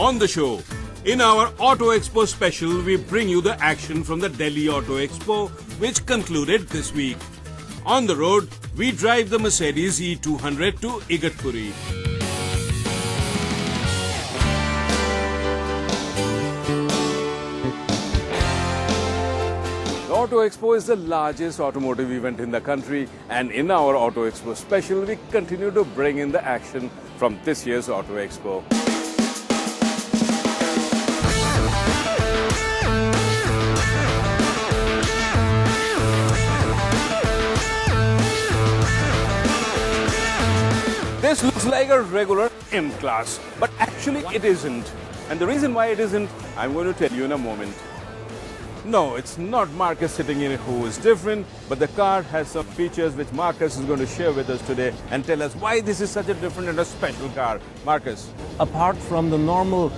On the show, in our Auto Expo special, we bring you the action from the Delhi Auto Expo, which concluded this week. On the road, we drive the Mercedes E200 to Igatpuri. The Auto Expo is the largest automotive event in the country, and in our Auto Expo special, we continue to bring in the action from this year's Auto Expo. This looks like a regular MClass, but actually it isn't. And the reason why it isn't, I'm going to tell you in a moment. No, it's not Marcus sitting in it who is different, but the car has some features which Marcus is going to share with us today and tell us why this is such a different and a special car. Marcus. Apart from the normal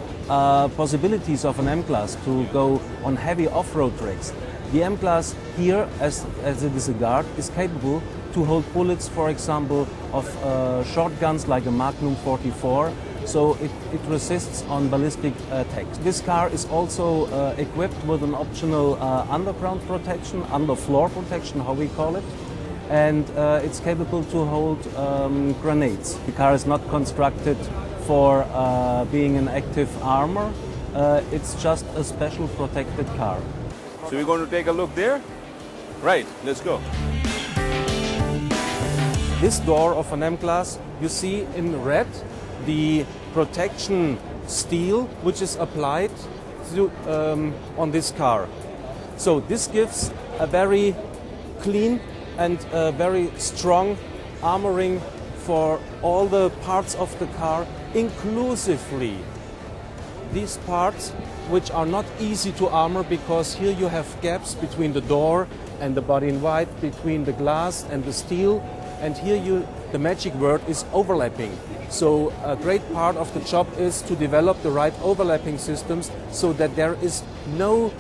possibilities of an M-Class to go on heavy off-road tracks, the M-Class here, as it is a guard, is capable to hold bullets, for example, of shotguns like a Magnum 44, so it resists on ballistic attacks. This car is also equipped with an optional underground protection, underfloor protection, how we call it, and it's capable to hold grenades. The car is not constructed for being an active armor, it's just a special protected car. So we're going to take a look there? Right, let's go. This door of an M-Class, you see in red the protection steel which is applied to, on this car. So this gives a very clean and very strong armoring for all the parts of the car, inclusively these parts which are not easy to armor because here you have gaps between the door and the body in white, between the glass and the steel. And here the magic word is overlapping. So a great part of the job is to develop the right overlapping systems so that there is no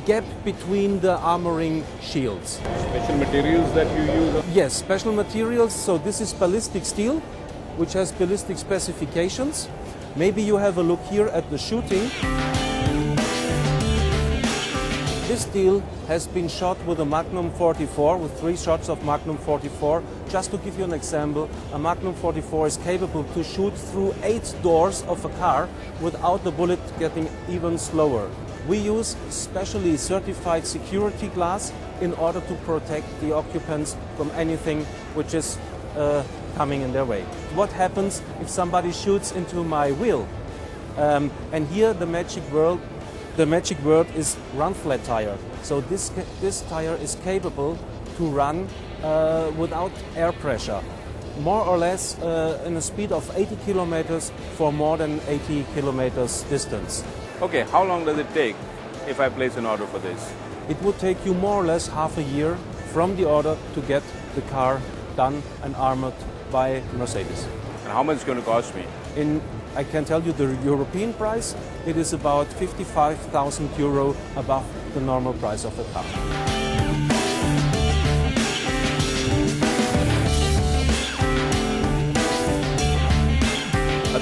gap between the armoring shields. Special materials that you use? Yes, special materials. So this is ballistic steel, which has ballistic specifications. Maybe you have a look here at the shooting. This steel has been shot with a Magnum 44, with 3 shots of Magnum 44. Just to give you an example, a Magnum 44 is capable to shoot through 8 doors of a car without the bullet getting even slower. We use specially certified security glass in order to protect the occupants from anything which is coming in their way. What happens if somebody shoots into my wheel? And here the magic word is run flat tire. So this tire is capable to run without air pressure, more or less in a speed of 80 kilometers for more than 80 kilometers distance. Okay, how long does it take if I place an order for this? It would take you more or less half a year from the order to get the car done and armored by Mercedes. And how much is it going to cost me? I can tell you the European price, it is about 55,000 euro above the normal price of the car.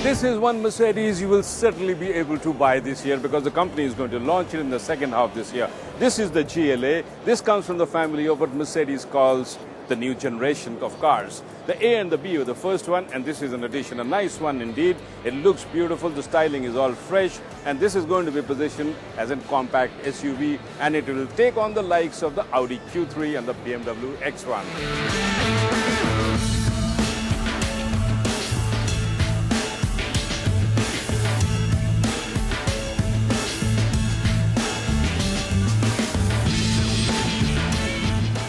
This is one Mercedes you will certainly be able to buy this year because the company is going to launch it in the second half this year. This is the GLA. This comes from the family of what Mercedes calls the new generation of cars. The A and the B were the first one, and this is an addition, a nice one indeed. It looks beautiful, the styling is all fresh, and this is going to be positioned as a compact SUV, and it will take on the likes of the Audi Q3 and the BMW X1.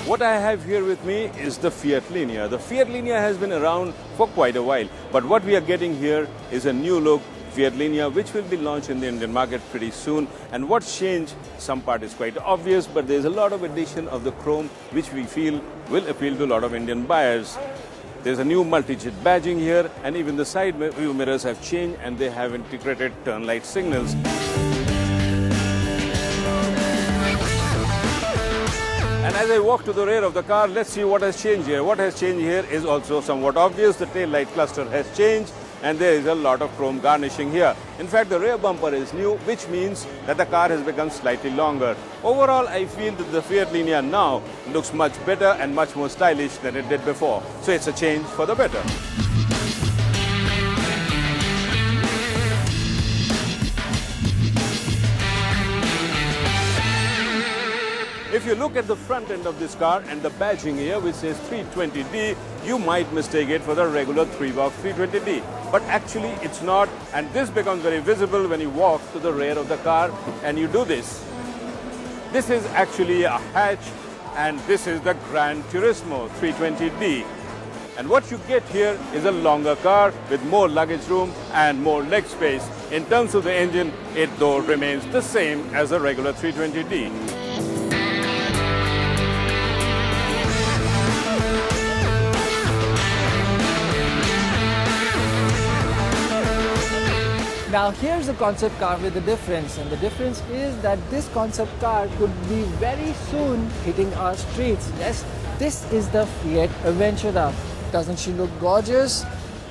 What I have here with me is the Fiat Linea. The Fiat Linea has been around for quite a while, but what we are getting here is a new look Fiat Linea, which will be launched in the Indian market pretty soon. And what's changed, some part is quite obvious, but there's a lot of addition of the chrome, which we feel will appeal to a lot of Indian buyers. There's a new multi-jet badging here, and even the side view mirrors have changed and they have integrated turn light signals. And as I walk to the rear of the car, let's see what has changed here. What has changed here is also somewhat obvious. The tail light cluster has changed, and there is a lot of chrome garnishing here. In fact, the rear bumper is new, which means that the car has become slightly longer. Overall, I feel that the Fiat Linea now looks much better and much more stylish than it did before. So it's a change for the better. If you look at the front end of this car and the badging here, which says 320D, you might mistake it for the regular 3-box 320D. But actually it's not, and this becomes very visible when you walk to the rear of the car and you do this. This is actually a hatch, and this is the Gran Turismo 320D. And what you get here is a longer car with more luggage room and more leg space. In terms of the engine, it though remains the same as a regular 320D. Now here's a concept car with a difference, and the difference is that this concept car could be very soon hitting our streets. Yes, this is the Fiat Aventura. Doesn't she look gorgeous?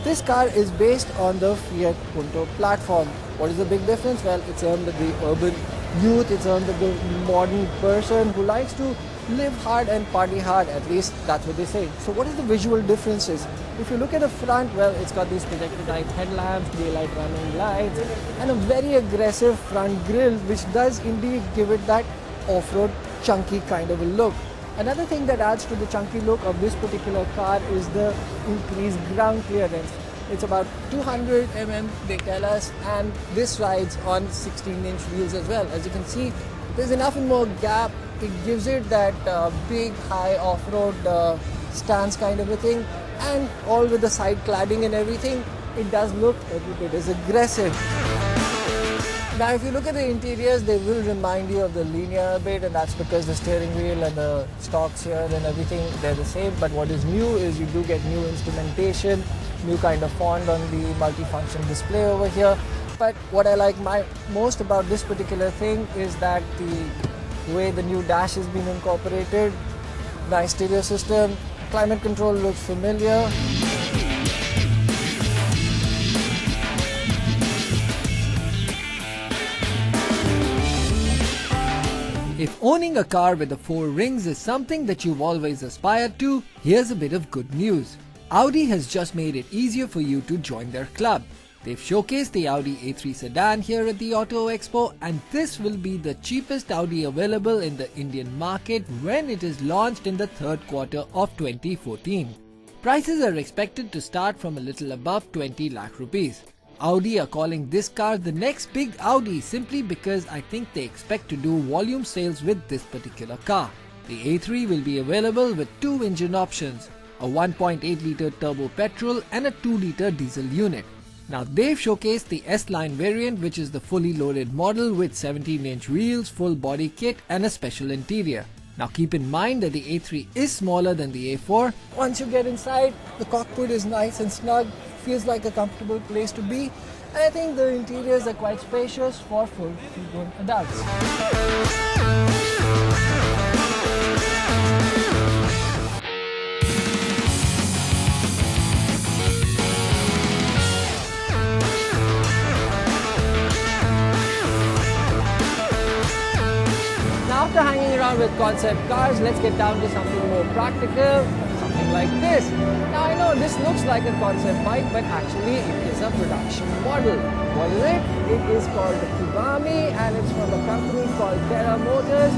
This car is based on the Fiat Punto platform. What is the big difference? Well, it's aimed at the urban youth, it's aimed at the modern person who likes to live hard and party hard, at least that's what they say. So what is the visual differences? If you look at the front, well, it's got these projector type headlamps, daylight running lights, and a very aggressive front grille, which does indeed give it that off-road chunky kind of a look. Another thing that adds to the chunky look of this particular car is the increased ground clearance. It's about 200 mm, they tell us, and this rides on 16-inch wheels as well. As you can see, there's enough and more gap. It gives it that big, high off-road stance kind of a thing, and all with the side cladding and everything, it does look every bit as aggressive. Now, if you look at the interiors, they will remind you of the Linea a bit, and that's because the steering wheel and the stalks here and everything, they're the same. But what is new is you do get new instrumentation, new kind of font on the multifunction display over here. But what I like most about this particular thing is that the way the new dash has been incorporated, nice stereo system, climate control looks familiar. If owning a car with the 4 rings is something that you've always aspired to, here's a bit of good news. Audi has just made it easier for you to join their club. They've showcased the Audi A3 sedan here at the Auto Expo, and this will be the cheapest Audi available in the Indian market when it is launched in the third quarter of 2014. Prices are expected to start from a little above 20 lakh rupees. Audi are calling this car the next big Audi simply because I think they expect to do volume sales with this particular car. The A3 will be available with 2 engine options, a 1.8-litre turbo petrol and a 2-litre diesel unit. Now they've showcased the S-Line variant, which is the fully loaded model with 17-inch wheels, full body kit and a special interior. Now keep in mind that the A3 is smaller than the A4. Once you get inside, the cockpit is nice and snug, feels like a comfortable place to be, and I think the interiors are quite spacious for full-grown adults. After hanging around with concept cars, let's get down to something more practical, something like this. Now I know this looks like a concept bike, but actually it is a production model. What is it? It is called the Kubami, and it's from a company called Terra Motors.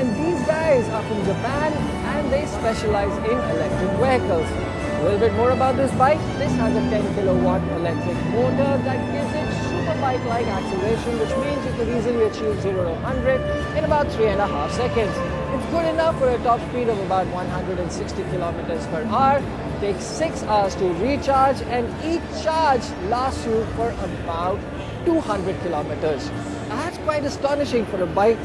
And these guys are from Japan, and they specialize in electric vehicles. A little bit more about this bike. This has a 10 kilowatt electric motor that gives it super bike-like acceleration, which means you can easily achieve 0 to 100 in about 3.5 seconds. It's good enough for a top speed of about 160 kilometers per hour. Takes 6 hours to recharge, and each charge lasts you for about 200 kilometers. Now, that's quite astonishing for a bike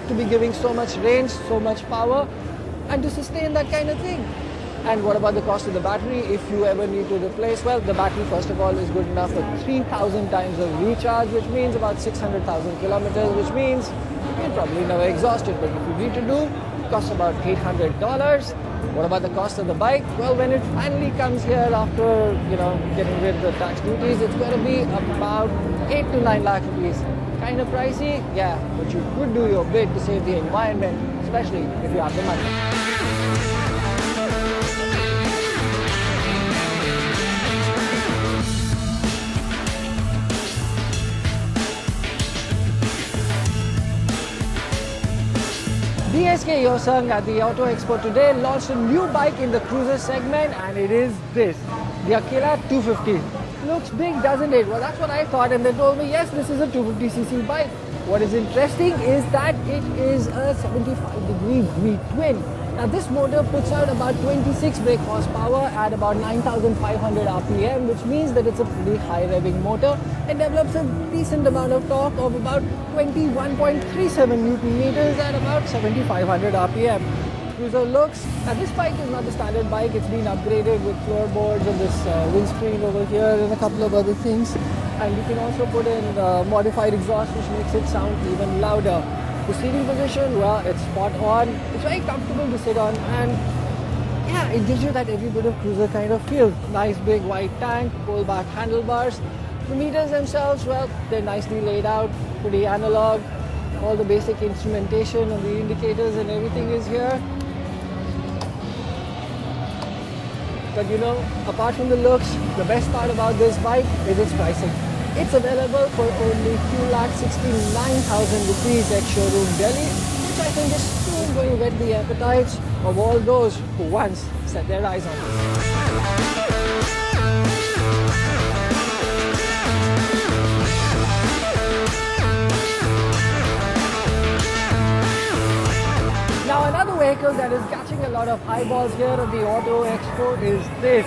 to be giving so much range, so much power, and to sustain that kind of thing. And what about the cost of the battery? If you ever need to replace, well, the battery first of all is good enough for 3,000 times of recharge, which means about 600,000 kilometers, which means you'll probably never exhaust it. But if you need to do, it costs about $800. What about the cost of the bike? Well, when it finally comes here after, getting rid of the tax duties, it's going to be about 8 to 9 lakh rupees. Kind of pricey, yeah, but you could do your bit to save the environment, especially if you have the money. DSK Yonsung at the Auto Expo today launched a new bike in the cruiser segment, and it is this, the Akira 250. Looks big, doesn't it? Well, that's what I thought, and they told me, yes, this is a 250cc bike. What is interesting is that it is a 75-degree V-twin. Now, this motor puts out about 26 brake horsepower at about 9,500 RPM, which means that it's a pretty high revving motor and develops a decent amount of torque of about 21.37 Newton meters at about 7,500 RPM. Cruiser looks, now this bike is not the standard bike, it's been upgraded with floorboards and this windscreen over here and a couple of other things. And you can also put in modified exhaust, which makes it sound even louder. The seating position, well, it's spot on. It's very comfortable to sit on, and yeah, it gives you that every bit of cruiser kind of feel. Nice big white tank, pull back handlebars. The meters themselves, well, they're nicely laid out, pretty analog. All the basic instrumentation and the indicators and everything is here. But apart from the looks, the best part about this bike is its pricing. It's available for only 2,69,000 rupees at showroom Delhi, which I think is soon going to get the appetites of all those who once set their eyes on it. Now, another vehicle that is catching a lot of eyeballs here at the Auto Expo is this.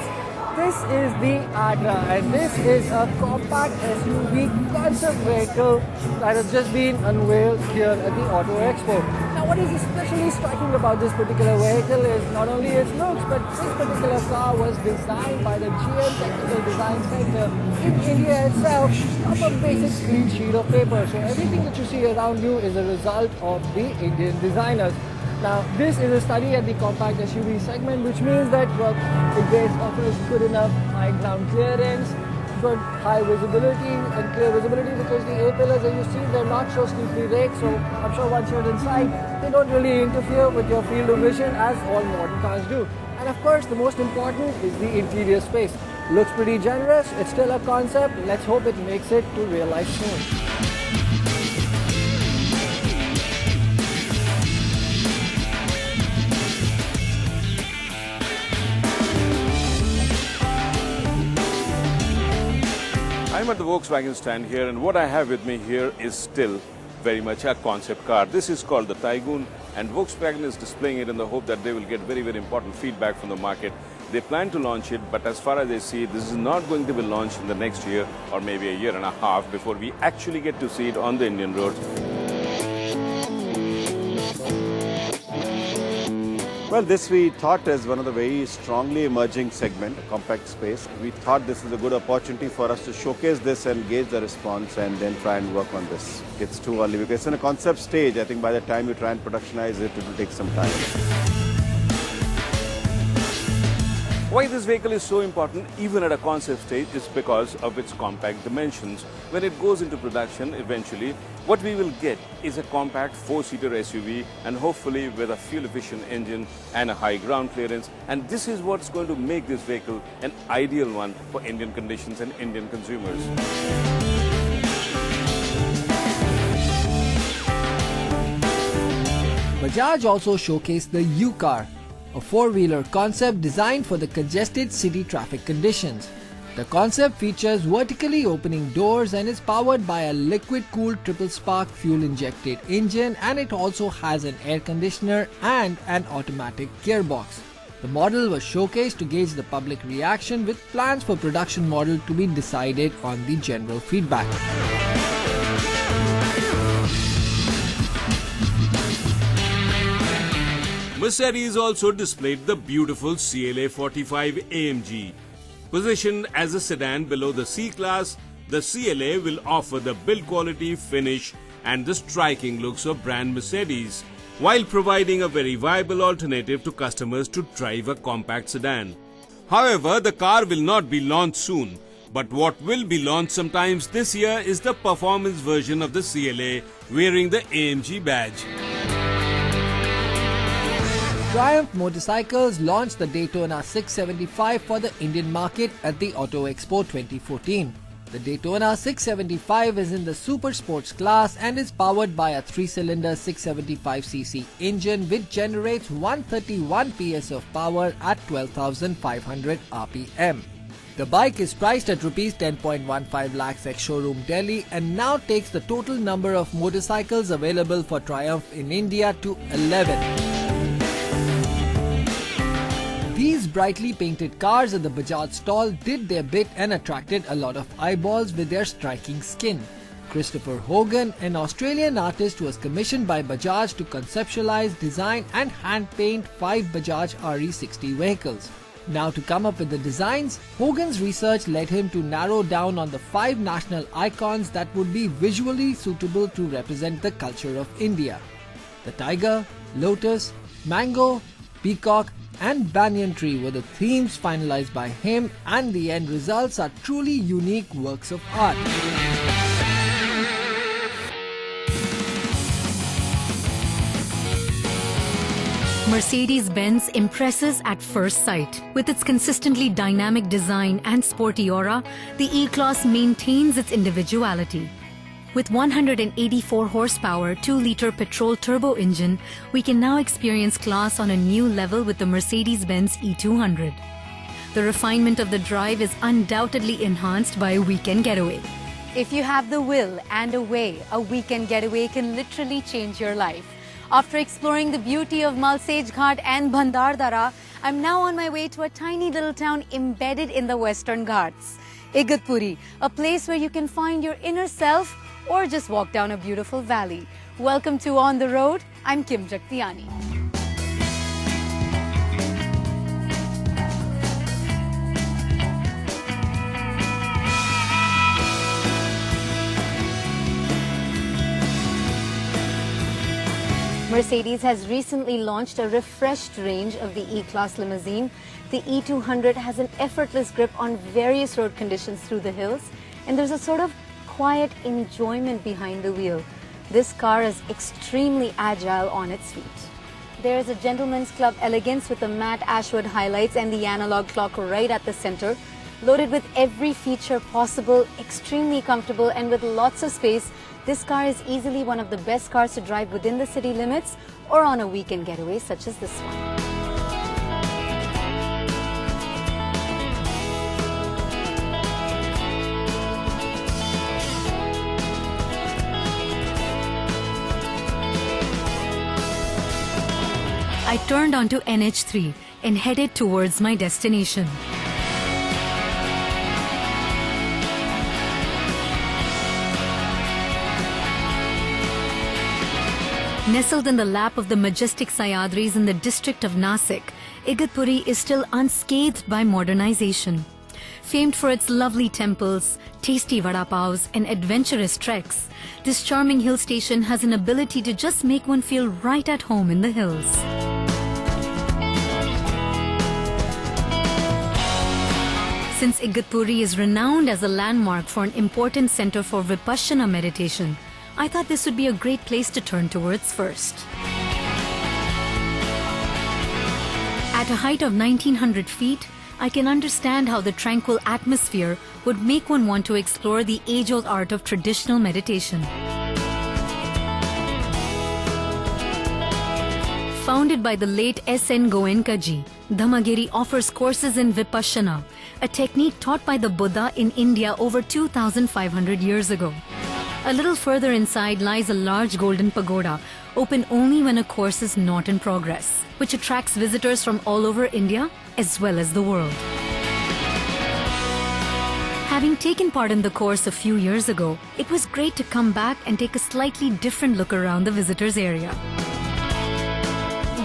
This is the Terra, and this is a compact SUV concept vehicle that has just been unveiled here at the Auto Expo. Now, what is especially striking about this particular vehicle is not only its looks, but this particular car was designed by the GM Technical Design Center in India itself of a basic clean sheet of paper. So everything that you see around you is a result of the Indian designers. Now, this is a study at the compact SUV segment, which means that, well, it offers good enough high ground clearance, good high visibility and clear visibility, because the A-pillars that you see, they're not so steeply raked, so I'm sure once you're inside, they don't really interfere with your field of vision as all modern cars do. And of course, the most important is the interior space. Looks pretty generous, it's still a concept, let's hope it makes it to real life soon. I'm at the Volkswagen stand here, and what I have with me here is still very much a concept car. This is called the Tiguan, and Volkswagen is displaying it in the hope that they will get very, very important feedback from the market. They plan to launch it, but as far as I see, this is not going to be launched in the next year or maybe a year and a half before we actually get to see it on the Indian roads. Well, this we thought is one of the very strongly emerging segment, compact space. We thought this is a good opportunity for us to showcase this and gauge the response and then try and work on this. It's too early because it's in a concept stage. I think by the time you try and productionize it, it will take some time. Why this vehicle is so important even at a concept stage is because of its compact dimensions. When it goes into production eventually, what we will get is a compact 4-seater SUV, and hopefully with a fuel-efficient engine and a high ground clearance. And this is what's going to make this vehicle an ideal one for Indian conditions and Indian consumers. Bajaj also showcased the Ucar, a four-wheeler concept designed for the congested city traffic conditions. The concept features vertically opening doors and is powered by a liquid-cooled triple-spark fuel-injected engine, and it also has an air conditioner and an automatic gearbox. The model was showcased to gauge the public reaction, with plans for production model to be decided on the general feedback. Mercedes also displayed the beautiful CLA 45 AMG. Positioned as a sedan below the C-Class, the CLA will offer the build quality, finish and the striking looks of brand Mercedes, while providing a very viable alternative to customers to drive a compact sedan. However, the car will not be launched soon, but what will be launched sometimes this year is the performance version of the CLA wearing the AMG badge. Triumph Motorcycles launched the Daytona 675 for the Indian market at the Auto Expo 2014. The Daytona 675 is in the super sports class and is powered by a 3-cylinder 675cc engine which generates 131 PS of power at 12,500 RPM. The bike is priced at Rs 10.15 lakhs ex-showroom Delhi and now takes the total number of motorcycles available for Triumph in India to 11. These brightly painted cars at the Bajaj stall did their bit and attracted a lot of eyeballs with their striking skin. Christopher Hogan, an Australian artist, was commissioned by Bajaj to conceptualize, design and hand paint 5 Bajaj RE60 vehicles. Now to come up with the designs, Hogan's research led him to narrow down on the 5 national icons that would be visually suitable to represent the culture of India. The tiger, lotus, mango, peacock and banyan tree were the themes finalized by him, and the end results are truly unique works of art. Mercedes Benz impresses at first sight. With its consistently dynamic design and sporty aura, the E-Class maintains its individuality. With 184 horsepower 2-liter petrol turbo engine, we can now experience class on a new level with the Mercedes Benz E200. The refinement of the drive is undoubtedly enhanced by a weekend getaway. If you have the will and a way, a weekend getaway can literally change your life. After exploring the beauty of Malsej Ghat and Bhandardara, I'm now on my way to a tiny little town embedded in the Western Ghats. Igatpuri, a place where you can find your inner self or just walk down a beautiful valley. Welcome to On the Road. I'm Kim Jaktiani. Mercedes has recently launched a refreshed range of the E-Class limousine. The E200 has an effortless grip on various road conditions through the hills, and there's a sort of quiet enjoyment behind the wheel. This car is extremely agile on its feet. There is a gentleman's club elegance with the matte ashwood highlights and the analog clock right at the center. Loaded with every feature possible, extremely comfortable and with lots of space, this car is easily one of the best cars to drive within the city limits or on a weekend getaway such as this one. I turned onto NH3 and headed towards my destination. Nestled in the lap of the majestic Sayadris in the district of Nasik, Igatpuri is still unscathed by modernization. Famed for its lovely temples, tasty vada paos and adventurous treks, this charming hill station has an ability to just make one feel right at home in the hills. Since Igatpuri is renowned as a landmark for an important center for Vipassana meditation, I thought this would be a great place to turn towards first. At a height of 1900 feet, I can understand how the tranquil atmosphere would make one want to explore the age-old art of traditional meditation. Founded by the late S.N. Goenka ji, Dhammagiri offers courses in Vipassana, a technique taught by the Buddha in India over 2,500 years ago. A little further inside lies a large golden pagoda, open only when a course is not in progress, which attracts visitors from all over India as well as the world. Having taken part in the course a few years ago, it was great to come back and take a slightly different look around the visitors area.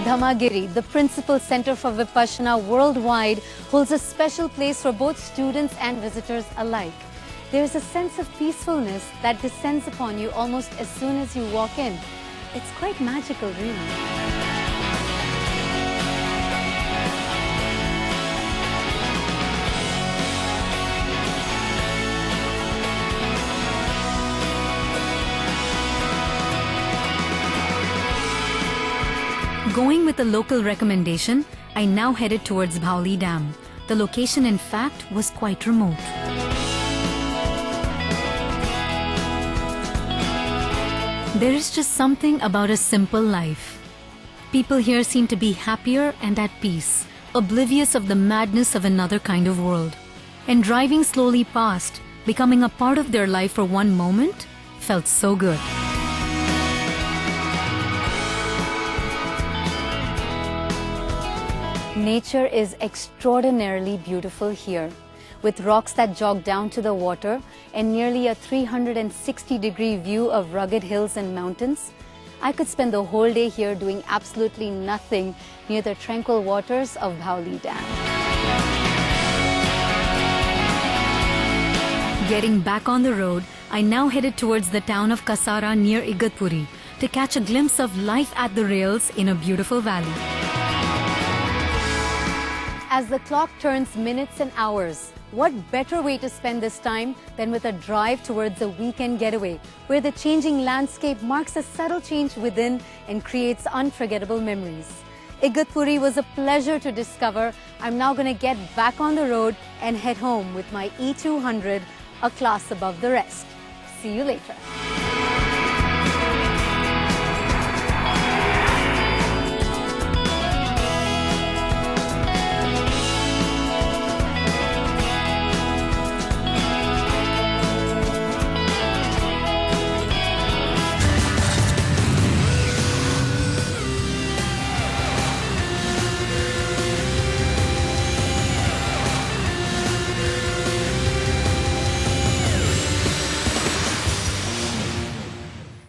Dhammagiri, the principal center for Vipassana worldwide, holds a special place for both students and visitors alike. There's a sense of peacefulness that descends upon you almost as soon as you walk in. It's quite magical, really. Going with a local recommendation, I now headed towards Bhauli Dam. The location, in fact, was quite remote. There is just something about a simple life. People here seem to be happier and at peace, oblivious of the madness of another kind of world. And driving slowly past, becoming a part of their life for one moment, felt so good. Nature is extraordinarily beautiful here, with rocks that jog down to the water and nearly a 360-degree view of rugged hills and mountains. I could spend the whole day here doing absolutely nothing near the tranquil waters of Bhauli Dam. Getting back on the road, I now headed towards the town of Kasara near Igatpuri to catch a glimpse of life at the rails in a beautiful valley. As the clock turns minutes and hours, what better way to spend this time than with a drive towards a weekend getaway, where the changing landscape marks a subtle change within and creates unforgettable memories. Igatpuri was a pleasure to discover. I'm now going to get back on the road and head home with my E200, a class above the rest. See you later.